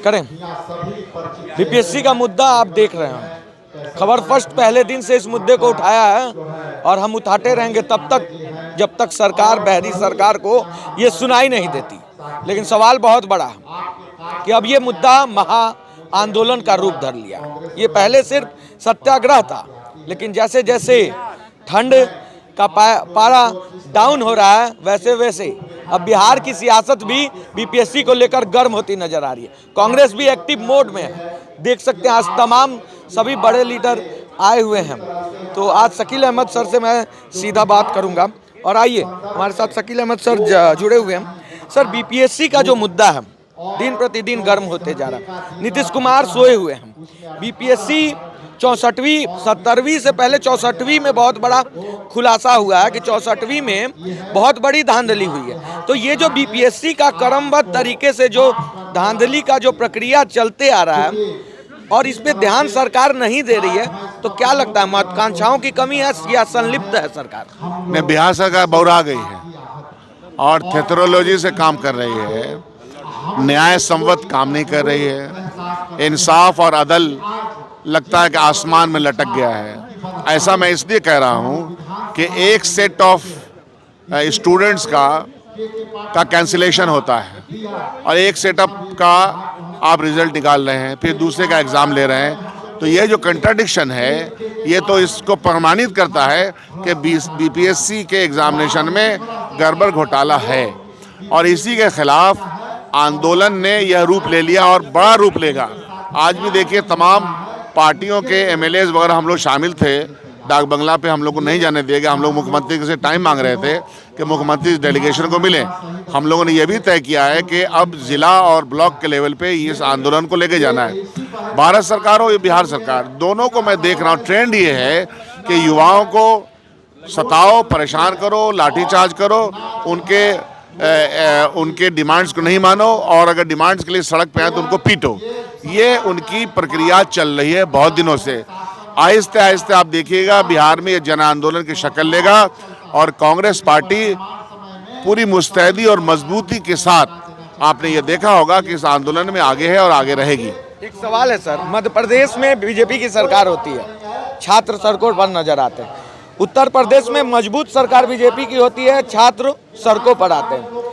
करें। बीपीएससी का मुद्दा आप देख रहे हैं, खबर फर्स्ट पहले दिन से इस मुद्दे को उठाया है और हम उठाते रहेंगे तब तक जब तक सरकार, बहरी सरकार को ये सुनाई नहीं देती। लेकिन सवाल बहुत बड़ा है कि अब ये मुद्दा महा आंदोलन का रूप धर लिया। ये पहले सिर्फ सत्याग्रह था, लेकिन जैसे जैसे ठंड का पारा डाउन हो रहा है वैसे वैसे अब बिहार की सियासत भी बीपीएससी को लेकर गर्म होती नजर आ रही है। कांग्रेस भी एक्टिव मोड में है, देख सकते हैं आज तमाम सभी बड़े लीडर आए हुए हैं। तो आज शकील अहमद सर से मैं सीधा बात करूंगा और आइए हमारे साथ शकील अहमद सर जुड़े हुए हैं। सर, बीपीएससी का जो मुद्दा है दिन प्रतिदिन गर्म होते जा रहा है। नीतीश कुमार सोए हुए हैं। बीपीएससी 64वीं 70वीं से पहले 64वीं में बहुत बड़ा खुलासा हुआ है कि 64वीं में बहुत बड़ी धांधली हुई है। तो ये जो बीपीएससी का क्रमबद्ध तरीके से जो धांधली का जो प्रक्रिया चलते आ रहा है और इस पे ध्यान सरकार नहीं दे रही है, तो क्या लगता है महत्वाकांक्षाओं की कमी है या संलिप्त है सरकार? नहीं, बिहार सरकार बौरा गई है और थेथरोलॉजी से काम कर रही है, न्याय संवत काम नहीं कर रही है, इंसाफ और अदल लगता है कि आसमान में लटक गया है। ऐसा मैं इसलिए कह रहा हूँ कि एक सेट ऑफ स्टूडेंट्स का कैंसिलेशन होता है और एक सेटअप का आप रिजल्ट निकाल रहे हैं, फिर दूसरे का एग्ज़ाम ले रहे हैं। तो ये जो कंट्राडिक्शन है ये तो इसको प्रमाणित करता है कि बीपीएससी के एग्जामिनेशन में गड़बड़ घोटाला है और इसी के खिलाफ आंदोलन ने यह रूप ले लिया और बड़ा रूप लेगा। आज भी देखिए तमाम पार्टियों के एमएलएज वगैरह हम लोग शामिल थे। डाक बंगला पे हम लोग को नहीं जाने दिया गया। हम लोग मुख्यमंत्री से टाइम मांग रहे थे कि मुख्यमंत्री डेलीगेशन को मिले। हम लोगों ने यह भी तय किया है कि अब जिला और ब्लॉक के लेवल पे इस आंदोलन को लेके जाना है। भारत सरकार हो या बिहार सरकार, दोनों को मैं देख रहा हूँ ट्रेंड ये है कि युवाओं को सताओ, परेशान करो, लाठीचार्ज करो, उनके डिमांड्स को नहीं मानो और अगर डिमांड्स के लिए सड़क पे आए तो उनको पीटो। ये उनकी प्रक्रिया चल रही है बहुत दिनों से। आहिस्ते आहिस्ते आप देखिएगा बिहार में ये जन आंदोलन की शक्ल लेगा और कांग्रेस पार्टी पूरी मुस्तैदी और मजबूती के साथ आपने ये देखा होगा कि इस आंदोलन में आगे है और आगे रहेगी। एक सवाल है सर, मध्य प्रदेश में बीजेपी की सरकार होती है, छात्र सड़कों पर नजर आते हैं। उत्तर प्रदेश में मजबूत सरकार बीजेपी की होती है, छात्र सड़कों पर आते हैं।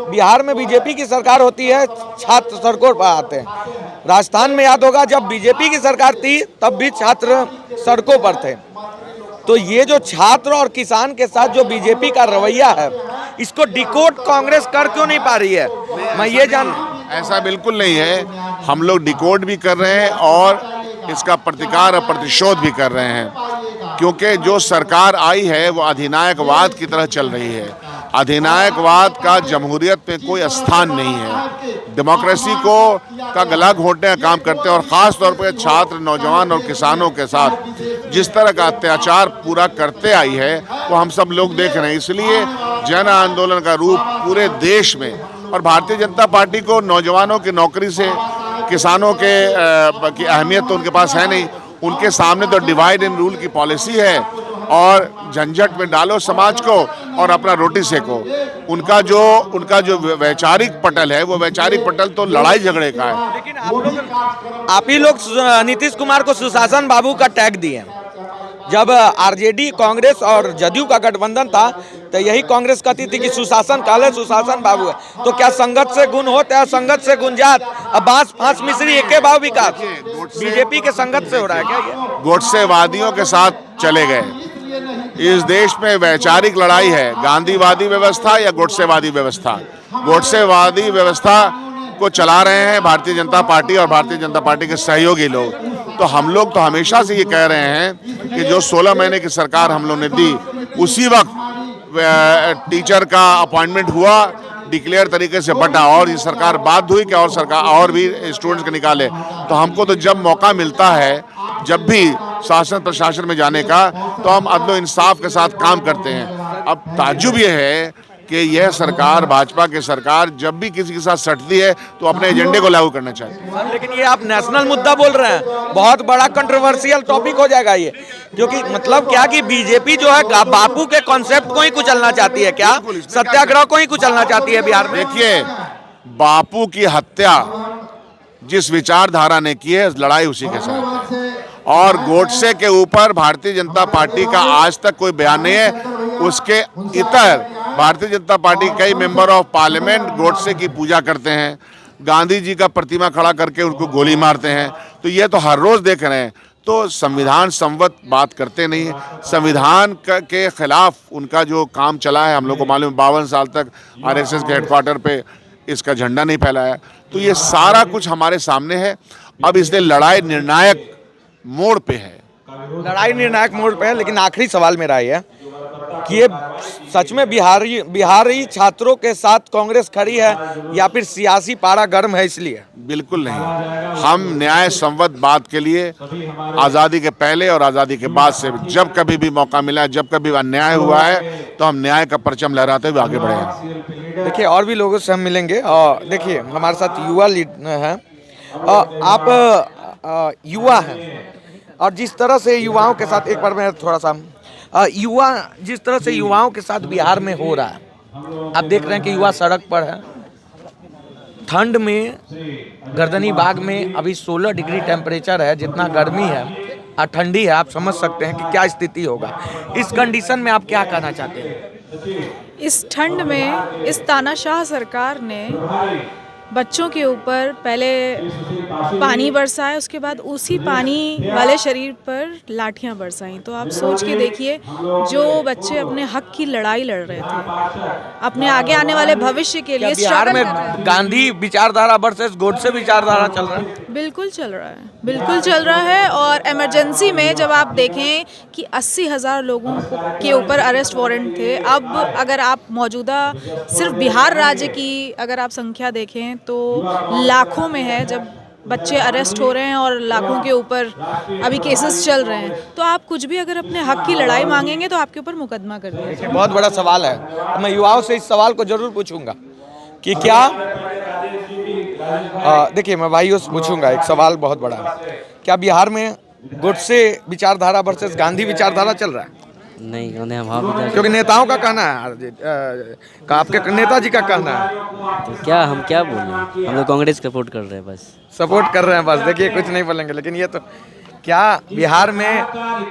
बिहार में बीजेपी की सरकार होती है, छात्र सड़कों पर आते हैं। राजस्थान में याद होगा जब बीजेपी की सरकार थी तब भी छात्र सड़कों पर थे। तो ये जो छात्र और किसान के साथ जो बीजेपी का रवैया है, इसको डिकोड कांग्रेस कर क्यों नहीं पा रही है? मैं ये ऐसा बिल्कुल नहीं है। हम लोग डिकोड भी कर रहे हैं और इसका प्रतिकार और प्रतिशोध भी कर रहे हैं, क्योंकि जो सरकार आई है वो अधिनायकवाद की तरह चल रही है। अधिनायकवाद का जमहूरियत में कोई स्थान नहीं है। डेमोक्रेसी को का गला घोंटने का काम करते हैं और ख़ास तौर पर छात्र, नौजवान और किसानों के साथ जिस तरह का अत्याचार पूरा करते आई है वो हम सब लोग देख रहे हैं। इसलिए जन आंदोलन का रूप पूरे देश में, और भारतीय जनता पार्टी को नौजवानों की नौकरी से किसानों की अहमियत तो उनके पास है नहीं। उनके सामने तो डिवाइड एंड रूल की पॉलिसी है और झंझट में डालो समाज को और अपना रोटी सेको। उनका जो वैचारिक पटल है वो वैचारिक पटल तो लड़ाई झगड़े का है। लेकिन आप ही लोग नीतीश कुमार को सुशासन बाबू का टैग दिए। जब आरजेडी, कांग्रेस और जदयू का गठबंधन था तो यही कांग्रेस कहती थी कि सुशासन काले, सुशासन बाबू है। तो क्या संगत से गुण होता है, संगत से गुंजात? अब बांस फांस मिश्री एके भाव विकास बीजेपी के संगत से हो रहा है क्या? ये गोडसेवादियों के साथ चले गए। इस देश में वैचारिक लड़ाई है, गांधीवादी व्यवस्था या गोडसेवादी व्यवस्था। गोडसेवादी व्यवस्था को चला रहे हैं भारतीय जनता पार्टी और भारतीय जनता पार्टी के सहयोगी लोग। तो हम लोग तो हमेशा से ये कह रहे हैं कि जो 16 महीने की सरकार हम लोग ने दी, उसी वक्त टीचर का अपॉइंटमेंट हुआ, डिक्लेयर तरीके से बटा, और ये सरकार बाध्य हुई कि और सरकार और भी स्टूडेंट्स को निकाले। तो हमको तो जब मौका मिलता है, जब भी शासन प्रशासन में जाने का, तो हम अदल इंसाफ के साथ काम करते हैं। अब ताज्जुब ये है कि यह सरकार, भाजपा की सरकार, जब भी किसी के साथ सटती है तो अपने एजेंडे को लागू करना चाहती है। लेकिन ये आप नेशनल मुद्दा बोल रहे हैं, बहुत बड़ा कंट्रोवर्शियल टॉपिक हो जाएगा ये, क्योंकि मतलब क्या कि बीजेपी जो है बापू के कॉन्सेप्ट को ही कुचलना चाहती है क्या? सत्याग्रह को ही कुचलना चाहती है बिहार में? देखिए, बापू की हत्या जिस विचारधारा ने की है लड़ाई उसी के साथ है। और गोडसे के ऊपर भारतीय जनता पार्टी का आज तक कोई बयान नहीं है। उसके इतर भारतीय जनता पार्टी कई मेंबर ऑफ पार्लियामेंट गोडसे की पूजा करते हैं, गांधी जी का प्रतिमा खड़ा करके उनको गोली मारते हैं। तो ये तो हर रोज देख रहे हैं। तो संविधान संवत बात करते नहीं। संविधान के खिलाफ उनका जो काम चला है, हम लोग को मालूम है 52 साल तक आरएसएस के हेडक्वार्टर पे इसका झंडा नहीं फहराया। तो ये सारा कुछ हमारे सामने है। अब इसलिए लड़ाई निर्णायक मोड़ पे है। लड़ाई निर्णायक मोड़ पे है। लेकिन आखिरी सवाल मेरा ये है कि ये सच में बिहारी छात्रों के साथ कांग्रेस खड़ी है या फिर सियासी पारा गर्म है इसलिए? बिल्कुल नहीं। हम न्याय संवत बात के लिए आज़ादी के पहले और आज़ादी के बाद से जब कभी भी मौका मिला, जब कभी अन्याय हुआ है तो हम न्याय का परचम लहराते हुए आगे बढ़े हैं। देखिए और भी लोगों से हम मिलेंगे। और देखिए हमारे साथ युवा लीड हैं। आप युवा हैं और जिस तरह से युवाओं के साथ एक बार मैं थोड़ा सा जिस तरह से युवाओं के साथ बिहार में हो रहा है, आप देख रहे हैं कि युवा सड़क पर है। ठंड में गर्दनी बाग में अभी 16 डिग्री टेम्परेचर है। जितना गर्मी है और ठंडी है, आप समझ सकते हैं कि क्या स्थिति होगा। इस कंडीशन में आप क्या कहना चाहते हैं? इस ठंड में इस तानाशाह सरकार ने बच्चों के ऊपर पहले पानी बरसाया, उसके बाद उसी पानी वाले शरीर पर लाठियां बरसाई। तो आप सोच के देखिए, जो बच्चे अपने हक की लड़ाई लड़ रहे थे, अपने आगे आने वाले भविष्य के लिए बिहार में गांधी विचारधारा वर्सेस गोडसे विचारधारा चल रहा है? बिल्कुल चल रहा है, बिल्कुल चल रहा है। और इमरजेंसी में जब आप देखें कि 80,000 लोगों के ऊपर अरेस्ट वारंट थे, अब अगर आप मौजूदा सिर्फ बिहार राज्य की अगर आप संख्या देखें तो लाखों में है जब बच्चे अरेस्ट हो रहे हैं और लाखों के ऊपर अभी केसेस चल रहे हैं। तो आप कुछ भी अगर अपने हक की लड़ाई मांगेंगे तो आपके ऊपर मुकदमा कर दिया जाएगा। बहुत बड़ा सवाल है। मैं युवाओं से इस सवाल को जरूर पूछूंगा कि क्या देखिए मैं भाइयों से पूछूंगा एक सवाल बहुत बड़ा, क्या बिहार में गोडसे विचारधारा वर्सेस गांधी विचारधारा चल रहा है? नहीं, क्योंकि नेताओं का कहना है, आपके नेताजी का कहना है। तो क्या हम क्या बोलें? हम लोग कांग्रेस सपोर्ट कर रहे हैं, बस सपोर्ट कर रहे हैं बस। देखिए कुछ नहीं बोलेंगे। लेकिन ये तो क्या बिहार में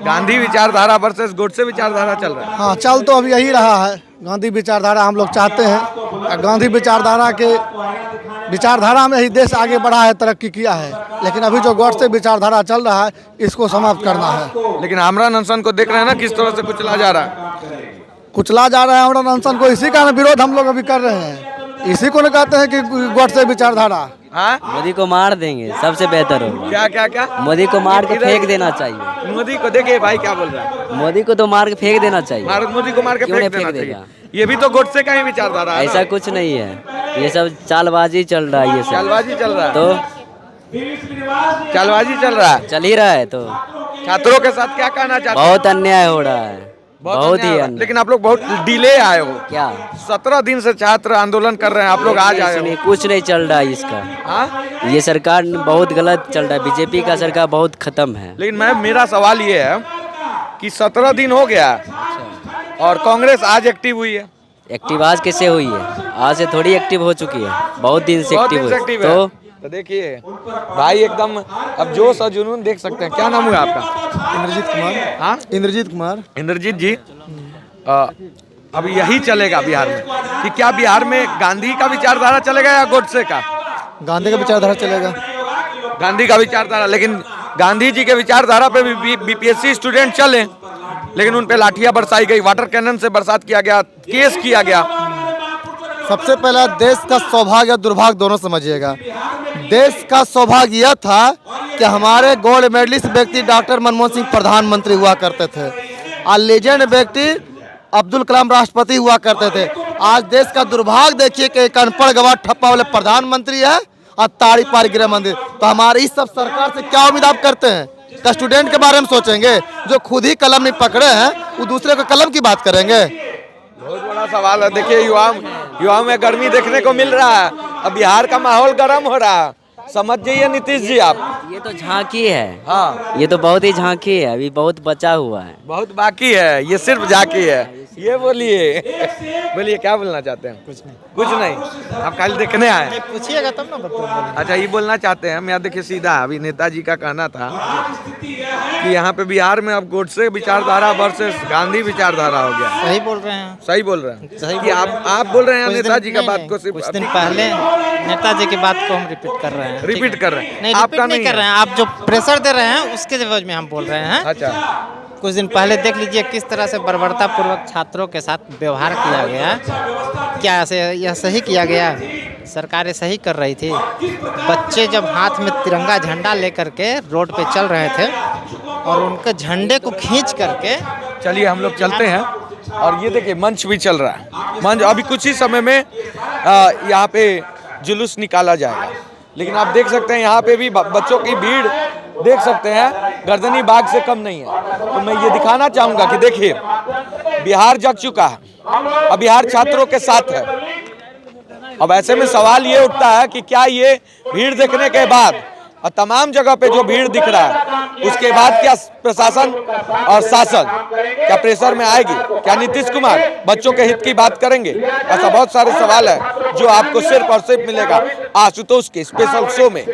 गांधी विचारधारा वर्सेस गोडसे विचारधारा चल रहा है? हाँ, चल तो अब यही रहा है। गांधी विचारधारा हम लोग चाहते हैं। गांधी विचारधारा में ही देश आगे बढ़ा है, तरक्की किया है। लेकिन अभी जो गोडसे विचारधारा चल रहा है, इसको समाप्त करना है। लेकिन आमरण अनशन को देख रहे हैं ना किस तरह से कुचला जा रहा है। कुचला जा रहा है आमरण अनशन को। इसी का विरोध हम लोग अभी कर रहे हैं। इसी को कहते हैं कि गोडसे विचारधारा। हाँ, मोदी को मार देंगे, सबसे बेहतर होगा। क्या क्या क्या? मोदी को मार के फेंक देना चाहिए। मोदी को देखिए भाई क्या बोल रहा है। मोदी को तो मार के फेंक देना चाहिए। मोदी को मार के क्यों नहीं फेंक फेंक देना देगा? चाहिए। ये भी तो गोडसे का ही विचारधारा है। ऐसा कुछ नहीं है, ये सब चालबाजी चल रहा है। ये सब चालबाजी चल रहा है। तो चालबाजी चल रहा है, चल ही रहा है। तो छात्रों के साथ क्या कहना चाहते हैं? बहुत अन्याय हो रहा है, बहुत ही अन्याय। लेकिन आप लोग बहुत डिले आए हो। क्या 17 दिन से छात्र आंदोलन कर रहे हैं, आप लोग आज आए हो। कुछ नहीं चल रहा है इसका। हाँ? ये सरकार बहुत गलत चल रहा है। बीजेपी का सरकार बहुत खत्म है। लेकिन मेरा सवाल ये है कि 17 दिन हो गया और कांग्रेस आज एक्टिव हुई है। एक्टिव आज कैसे हुई है? आज से थोड़ी एक्टिव हो चुकी है, बहुत दिन से एक्टिव है। तो देखिए भाई एकदम अब जोश और जुनून देख सकते हैं। क्या नाम हुआ आपका? इंद्रजीत कुमार। हाँ, इंद्रजीत कुमार। इंद्रजीत जी, अब यही चलेगा बिहार में कि क्या बिहार में गांधी का विचारधारा चलेगा या गोडसे का? गांधी का विचारधारा चलेगा। गांधी का विचारधारा। लेकिन गांधी जी के विचारधारा पे भी बीपीएससी स्टूडेंट चले, लेकिन उन पे लाठियां बरसाई गई, वाटर कैनन से बरसात किया गया, केस किया गया। सबसे पहला देश का सौभाग्य और दुर्भाग्य दोनों समझिएगा। देश का सौभाग्य यह था कि हमारे गोल्ड मेडलिस्ट व्यक्ति डॉक्टर मनमोहन सिंह प्रधानमंत्री हुआ करते थे और लेजेंड व्यक्ति अब्दुल कलाम राष्ट्रपति हुआ करते थे। आज देश का दुर्भाग्य देखिए कि एक अनपढ़ गवार ठप्पा वाले प्रधानमंत्री है और ताड़ी पार गृह मंत्री। तो हमारी इस सब सरकार से क्या उम्मीद आप करते हैं? क्या स्टूडेंट के बारे में सोचेंगे? जो खुद ही कलम नहीं पकड़े हैं वो दूसरे को कलम की बात करेंगे? बहुत बड़ा सवाल है। देखिए युवाओं में गर्मी देखने को मिल रहा है। अब बिहार का माहौल गर्म हो रहा है, समझ जाइए नीतीश जी आप। ये तो झांकी है। हाँ, ये तो बहुत ही झांकी है, अभी बहुत बचा हुआ है, बहुत बाकी है। ये सिर्फ झांकी है। ये बोलिए क्या बोलना चाहते हैं? कुछ नहीं आप खाली देखने आए? पूछिएगा तब ना बताऊंगा। अच्छा ये बोलना चाहते हैं, मैं देखिए सीधा अभी नेताजी का कहना था कि यहाँ पे बिहार में अब गोडसे विचारधारा वर्सेस गांधी विचारधारा हो गया। सही बोल रहे हैं। सही बोल रहे हैं सही कि आप बोल रहे हैं नेताजी का बात को सिर्फ कुछ दिन पहले नेताजी की बात को हम रिपीट कर रहे हैं। रिपीट कर रहे हैं। नहीं, आपका रिपीट नहीं कर रहे हैं, आप जो प्रेशर दे रहे हैं उसके एवज में हम बोल रहे हैं। अच्छा कुछ दिन पहले देख लीजिए किस तरह से बर्बरतापूर्वक छात्रों के साथ व्यवहार किया गया। क्या ऐसे यह सही किया गया? सरकारें सही कर रही थी। बच्चे जब हाथ में तिरंगा झंडा लेकर के रोड पे चल रहे थे और उनके झंडे को खींच करके, चलिए हम लोग चलते हैं। और ये देखिए मंच भी चल रहा है। मंच अभी कुछ ही समय में यहाँ पे जुलूस निकाला जाएगा। लेकिन आप देख सकते हैं यहाँ पे भी बच्चों की भीड़ देख सकते हैं, गर्दनी बाग से कम नहीं है। तो मैं ये दिखाना चाहूँगा कि देखिए बिहार जग चुका है, अब बिहार छात्रों के साथ है। अब ऐसे में सवाल ये उठता है कि क्या ये भीड़ देखने के बाद और तमाम जगह पे जो भीड़ दिख रहा है उसके बाद क्या प्रशासन और शासन क्या प्रेशर में आएगी? क्या नीतीश कुमार बच्चों के हित की बात करेंगे? ऐसा बहुत सारे सवाल है जो आपको सिर्फ और सिर्फ मिलेगा आशुतोष के स्पेशल शो में।